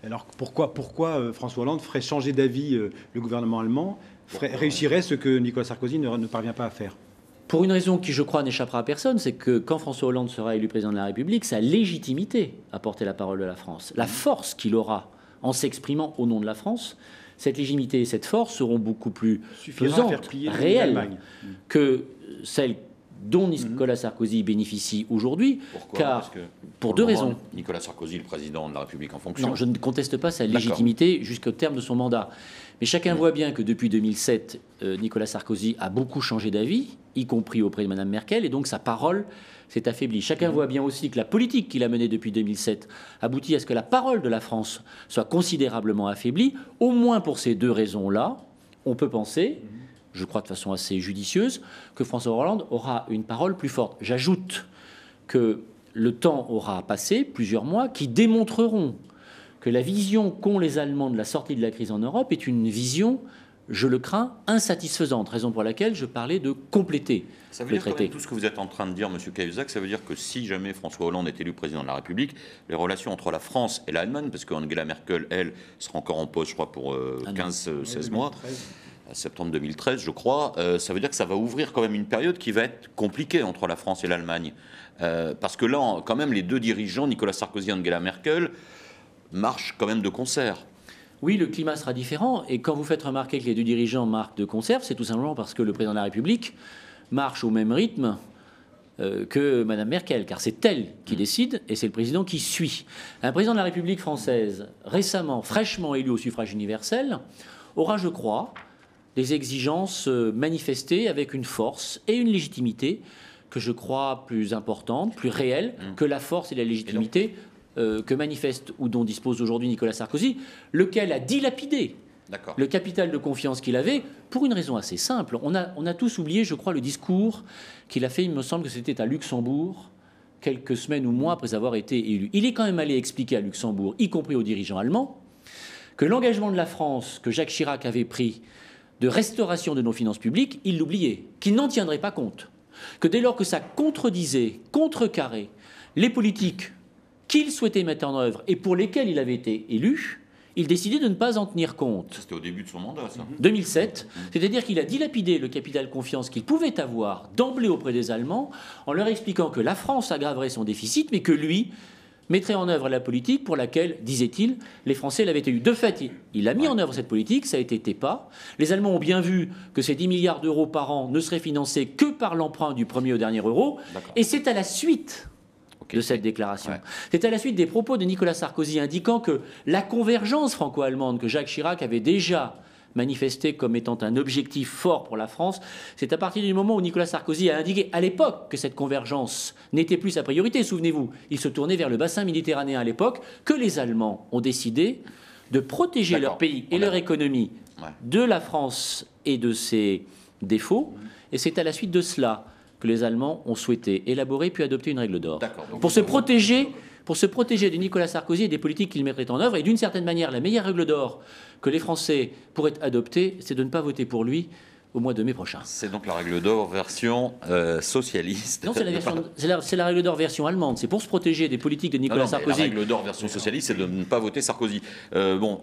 Alors pourquoi François Hollande ferait changer d'avis le gouvernement allemand, réussirait ce que Nicolas Sarkozy ne parvient pas à faire? Pour une raison qui, je crois, n'échappera à personne, c'est que quand François Hollande sera élu président de la République, sa légitimité à porter la parole de la France, la force qu'il aura en s'exprimant au nom de la France, cette légitimité et cette force seront beaucoup plus pesantes, réelles, que celles dont Nicolas Sarkozy bénéficie aujourd'hui. Pourquoi? Car, pour deux raisons. Nicolas Sarkozy, le président de la République en fonction. Non, je ne conteste pas sa légitimité jusqu'au terme de son mandat. Mais chacun voit bien que depuis 2007, Nicolas Sarkozy a beaucoup changé d'avis, y compris auprès de Mme Merkel, et donc sa parole s'est affaiblie. Chacun voit bien aussi que la politique qu'il a menée depuis 2007 aboutit à ce que la parole de la France soit considérablement affaiblie. Au moins pour ces deux raisons-là, on peut penser, je crois de façon assez judicieuse, que François Hollande aura une parole plus forte. J'ajoute que le temps aura passé, plusieurs mois, qui démontreront que la vision qu'ont les Allemands de la sortie de la crise en Europe est une vision, je le crains, insatisfaisante, raison pour laquelle je parlais de compléter ça veut le dire traité. Tout ce que vous êtes en train de dire, M. Cahuzac, ça veut dire que si jamais François Hollande est élu président de la République, les relations entre la France et l'Allemagne, parce qu'Angela Merkel, elle, sera encore en poste, je crois, pour 15-16 mois, à septembre 2013, je crois, ça veut dire que ça va ouvrir quand même une période qui va être compliquée entre la France et l'Allemagne. Parce que là, quand même, les deux dirigeants, Nicolas Sarkozy et Angela Merkel, marchent quand même de concert. Oui, le climat sera différent. Et quand vous faites remarquer que les deux dirigeants marquent de concert, c'est tout simplement parce que le président de la République marche au même rythme que Mme Merkel, car c'est elle qui décide et c'est le président qui suit. Un président de la République française, récemment, fraîchement élu au suffrage universel, aura, je crois, des exigences manifestées avec une force et une légitimité que je crois plus importantes, plus réelles que la force et la légitimité que manifeste ou dont dispose aujourd'hui Nicolas Sarkozy, lequel a dilapidé le capital de confiance qu'il avait pour une raison assez simple. On a tous oublié, je crois, le discours qu'il a fait, il me semble que c'était à Luxembourg, quelques semaines ou mois après avoir été élu. Il est quand même allé expliquer à Luxembourg, y compris aux dirigeants allemands, que l'engagement de la France que Jacques Chirac avait pris de restauration de nos finances publiques, il l'oubliait, qu'il n'en tiendrait pas compte. Que dès lors que ça contredisait, contrecarrait les politiques qu'il souhaitait mettre en œuvre et pour lesquelles il avait été élu, il décidait de ne pas en tenir compte. C'était au début de son mandat, ça. 2007, c'est-à-dire qu'il a dilapidé le capital confiance qu'il pouvait avoir d'emblée auprès des Allemands en leur expliquant que la France aggraverait son déficit, mais que lui mettrait en œuvre la politique pour laquelle, disait-il, les Français l'avaient élu. De fait, il a mis en œuvre cette politique, ça a été TEPA. Les Allemands ont bien vu que ces 10 milliards d'euros par an ne seraient financés que par l'emprunt du premier au dernier euro, et c'est à la suite de cette déclaration. C'est à la suite des propos de Nicolas Sarkozy indiquant que la convergence franco-allemande que Jacques Chirac avait déjà manifesté comme étant un objectif fort pour la France, c'est à partir du moment où Nicolas Sarkozy a indiqué à l'époque que cette convergence n'était plus sa priorité. Souvenez-vous, il se tournait vers le bassin méditerranéen à l'époque, que les Allemands ont décidé de protéger leur pays et leur économie de la France et de ses défauts. Et c'est à la suite de cela que les Allemands ont souhaité élaborer puis adopter une règle d'or. Pour se protéger de Nicolas Sarkozy et des politiques qu'il mettrait en œuvre. Et d'une certaine manière, la meilleure règle d'or que les Français pourraient adopter, c'est de ne pas voter pour lui au mois de mai prochain. C'est donc la règle d'or version socialiste. Non, c'est la règle d'or version allemande. C'est pour se protéger des politiques de Nicolas Sarkozy. La règle d'or version socialiste, c'est de ne pas voter Sarkozy. Bon.